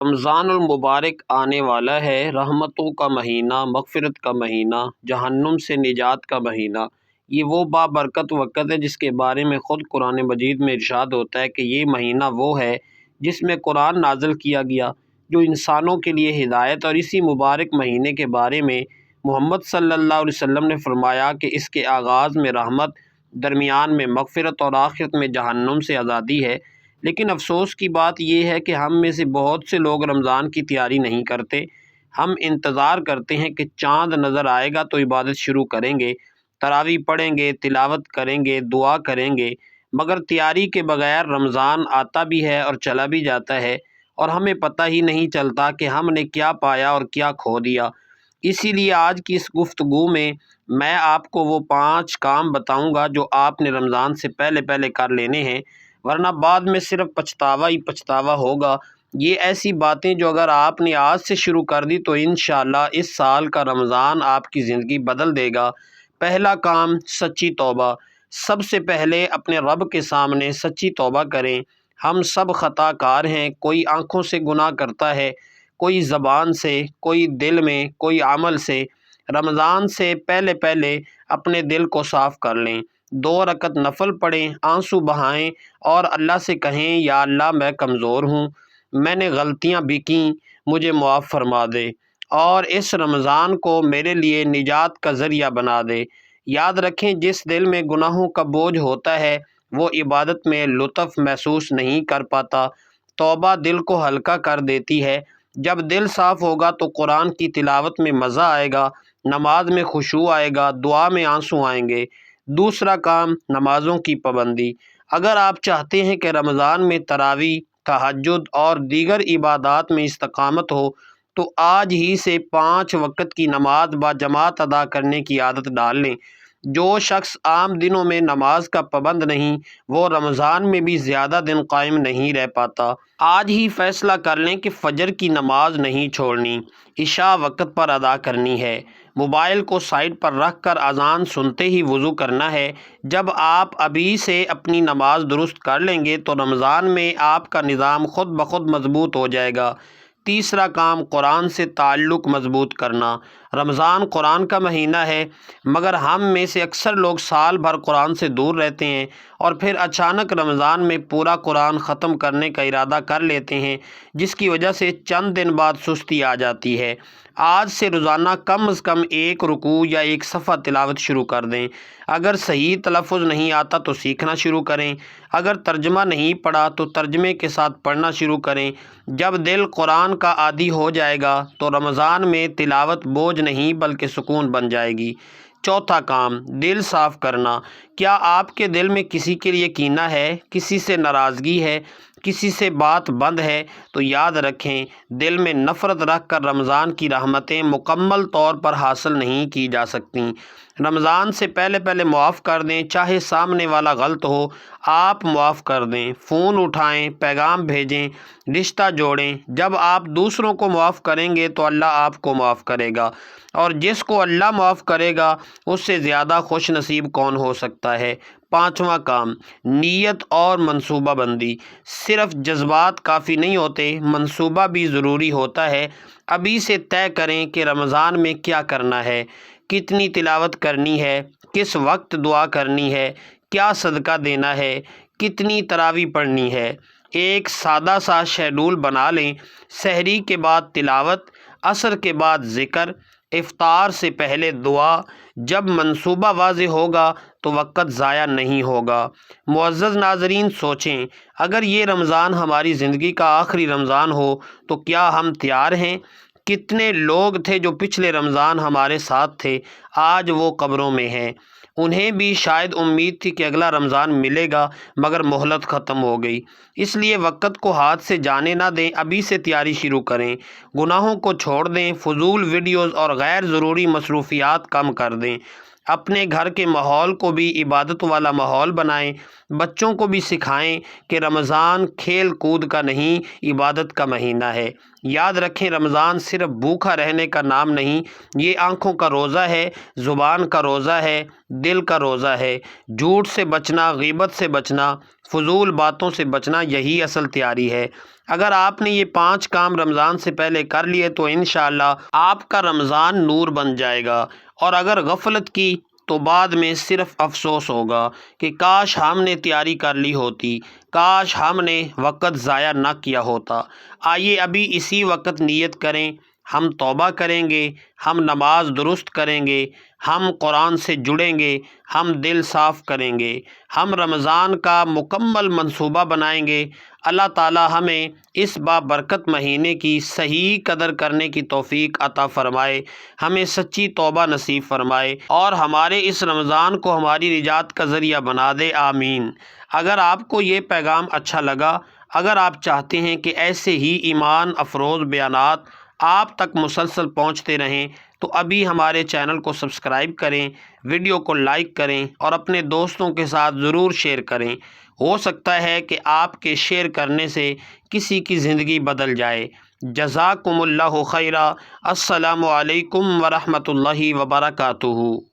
رمضان المبارک آنے والا ہے، رحمتوں کا مہینہ، مغفرت کا مہینہ، جہنم سے نجات کا مہینہ۔ یہ وہ بابرکت وقت ہے جس کے بارے میں خود قرآن مجید میں ارشاد ہوتا ہے کہ یہ مہینہ وہ ہے جس میں قرآن نازل کیا گیا، جو انسانوں کے لیے ہدایت۔ اور اسی مبارک مہینے کے بارے میں محمد صلی اللہ علیہ وسلم نے فرمایا کہ اس کے آغاز میں رحمت، درمیان میں مغفرت اور آخرت میں جہنم سے آزادی ہے۔ لیکن افسوس کی بات یہ ہے کہ ہم میں سے بہت سے لوگ رمضان کی تیاری نہیں کرتے۔ ہم انتظار کرتے ہیں کہ چاند نظر آئے گا تو عبادت شروع کریں گے، تراویح پڑھیں گے، تلاوت کریں گے، دعا کریں گے، مگر تیاری کے بغیر رمضان آتا بھی ہے اور چلا بھی جاتا ہے، اور ہمیں پتہ ہی نہیں چلتا کہ ہم نے کیا پایا اور کیا کھو دیا۔ اسی لیے آج کی اس گفتگو میں آپ کو وہ 5 کام بتاؤں گا جو آپ نے رمضان سے پہلے پہلے کر لینے ہیں، ورنہ بعد میں صرف پچھتاوا ہی پچھتاوا ہوگا۔ یہ ایسی باتیں جو اگر آپ نے آج سے شروع کر دی تو انشاءاللہ اس سال کا رمضان آپ کی زندگی بدل دے گا۔ پہلا کام، سچی توبہ۔ سب سے پہلے اپنے رب کے سامنے سچی توبہ کریں۔ ہم سب خطا کار ہیں، کوئی آنکھوں سے گناہ کرتا ہے، کوئی زبان سے، کوئی دل میں، کوئی عمل سے۔ رمضان سے پہلے پہلے اپنے دل کو صاف کر لیں، 2 رکعت نفل پڑھیں، آنسو بہائیں اور اللہ سے کہیں یا اللہ میں کمزور ہوں، میں نے غلطیاں بھی کیں، مجھے معاف فرما دے اور اس رمضان کو میرے لیے نجات کا ذریعہ بنا دے۔ یاد رکھیں جس دل میں گناہوں کا بوجھ ہوتا ہے وہ عبادت میں لطف محسوس نہیں کر پاتا۔ توبہ دل کو ہلکا کر دیتی ہے۔ جب دل صاف ہوگا تو قرآن کی تلاوت میں مزہ آئے گا، نماز میں خشوع آئے گا، دعا میں آنسو آئیں گے۔ دوسرا کام، نمازوں کی پابندی۔ اگر آپ چاہتے ہیں کہ رمضان میں تراویح، تہجد اور دیگر عبادات میں استقامت ہو تو آج ہی سے 5 وقت کی نماز باجماعت ادا کرنے کی عادت ڈال لیں۔ جو شخص عام دنوں میں نماز کا پابند نہیں، وہ رمضان میں بھی زیادہ دن قائم نہیں رہ پاتا۔ آج ہی فیصلہ کر لیں کہ فجر کی نماز نہیں چھوڑنی، عشاء وقت پر ادا کرنی ہے، موبائل کو سائیڈ پر رکھ کر اذان سنتے ہی وضو کرنا ہے۔ جب آپ ابھی سے اپنی نماز درست کر لیں گے تو رمضان میں آپ کا نظام خود بخود مضبوط ہو جائے گا۔ تیسرا کام، قرآن سے تعلق مضبوط کرنا۔ رمضان قرآن کا مہینہ ہے، مگر ہم میں سے اکثر لوگ سال بھر قرآن سے دور رہتے ہیں اور پھر اچانک رمضان میں پورا قرآن ختم کرنے کا ارادہ کر لیتے ہیں، جس کی وجہ سے چند دن بعد سستی آ جاتی ہے۔ آج سے روزانہ کم از کم 1 رکوع یا 1 صفحہ تلاوت شروع کر دیں۔ اگر صحیح تلفظ نہیں آتا تو سیکھنا شروع کریں، اگر ترجمہ نہیں پڑھا تو ترجمے کے ساتھ پڑھنا شروع کریں۔ جب دل قرآن کا عادی ہو جائے گا تو رمضان میں تلاوت بوجھ نہیں بلکہ سکون بن جائے گی۔ چوتھا کام، دل صاف کرنا۔ کیا آپ کے دل میں کسی کے لیے کینہ ہے، کسی سے ناراضگی ہے، کسی سے بات بند ہے؟ تو یاد رکھیں دل میں نفرت رکھ کر رمضان کی رحمتیں مکمل طور پر حاصل نہیں کی جا سکتیں۔ رمضان سے پہلے پہلے معاف کر دیں، چاہے سامنے والا غلط ہو، آپ معاف کر دیں، فون اٹھائیں، پیغام بھیجیں، رشتہ جوڑیں۔ جب آپ دوسروں کو معاف کریں گے تو اللہ آپ کو معاف کرے گا، اور جس کو اللہ معاف کرے گا اس سے زیادہ خوش نصیب کون ہو سکتا ہے۔ پانچواں کام، نیت اور منصوبہ بندی۔ صرف جذبات کافی نہیں ہوتے، منصوبہ بھی ضروری ہوتا ہے۔ ابھی سے طے کریں کہ رمضان میں کیا کرنا ہے، کتنی تلاوت کرنی ہے، کس وقت دعا کرنی ہے، کیا صدقہ دینا ہے، کتنی تراویح پڑھنی ہے۔ ایک سادہ سا شیڈول بنا لیں، سحری کے بعد تلاوت، عصر کے بعد ذکر، افطار سے پہلے دعا۔ جب منصوبہ واضح ہوگا تو وقت ضائع نہیں ہوگا۔ معزز ناظرین، سوچیں اگر یہ رمضان ہماری زندگی کا آخری رمضان ہو تو کیا ہم تیار ہیں؟ کتنے لوگ تھے جو پچھلے رمضان ہمارے ساتھ تھے، آج وہ قبروں میں ہیں۔ انہیں بھی شاید امید تھی کہ اگلا رمضان ملے گا، مگر مہلت ختم ہو گئی۔ اس لیے وقت کو ہاتھ سے جانے نہ دیں، ابھی سے تیاری شروع کریں۔ گناہوں کو چھوڑ دیں، فضول ویڈیوز اور غیر ضروری مصروفیات کم کر دیں۔ اپنے گھر کے ماحول کو بھی عبادت والا ماحول بنائیں، بچوں کو بھی سکھائیں کہ رمضان کھیل کود کا نہیں، عبادت کا مہینہ ہے۔ یاد رکھیں رمضان صرف بھوکا رہنے کا نام نہیں، یہ آنکھوں کا روزہ ہے، زبان کا روزہ ہے، دل کا روزہ ہے۔ جھوٹ سے بچنا، غیبت سے بچنا، فضول باتوں سے بچنا، یہی اصل تیاری ہے۔ اگر آپ نے یہ 5 کام رمضان سے پہلے کر لیے تو انشاءاللہ آپ کا رمضان نور بن جائے گا، اور اگر غفلت کی تو بعد میں صرف افسوس ہوگا کہ کاش ہم نے تیاری کر لی ہوتی، کاش ہم نے وقت ضائع نہ کیا ہوتا۔ آئیے ابھی اسی وقت نیت کریں، ہم توبہ کریں گے، ہم نماز درست کریں گے، ہم قرآن سے جڑیں گے، ہم دل صاف کریں گے، ہم رمضان کا مکمل منصوبہ بنائیں گے۔ اللہ تعالی ہمیں اس بابرکت مہینے کی صحیح قدر کرنے کی توفیق عطا فرمائے، ہمیں سچی توبہ نصیب فرمائے، اور ہمارے اس رمضان کو ہماری نجات کا ذریعہ بنا دے، آمین۔ اگر آپ کو یہ پیغام اچھا لگا، اگر آپ چاہتے ہیں کہ ایسے ہی ایمان افروز بیانات آپ تک مسلسل پہنچتے رہیں تو ابھی ہمارے چینل کو سبسکرائب کریں، ویڈیو کو لائک کریں اور اپنے دوستوں کے ساتھ ضرور شیئر کریں۔ ہو سکتا ہے کہ آپ کے شیئر کرنے سے کسی کی زندگی بدل جائے۔ جزاکم اللہ خیرا۔ السلام علیکم ورحمۃ اللہ وبرکاتہ۔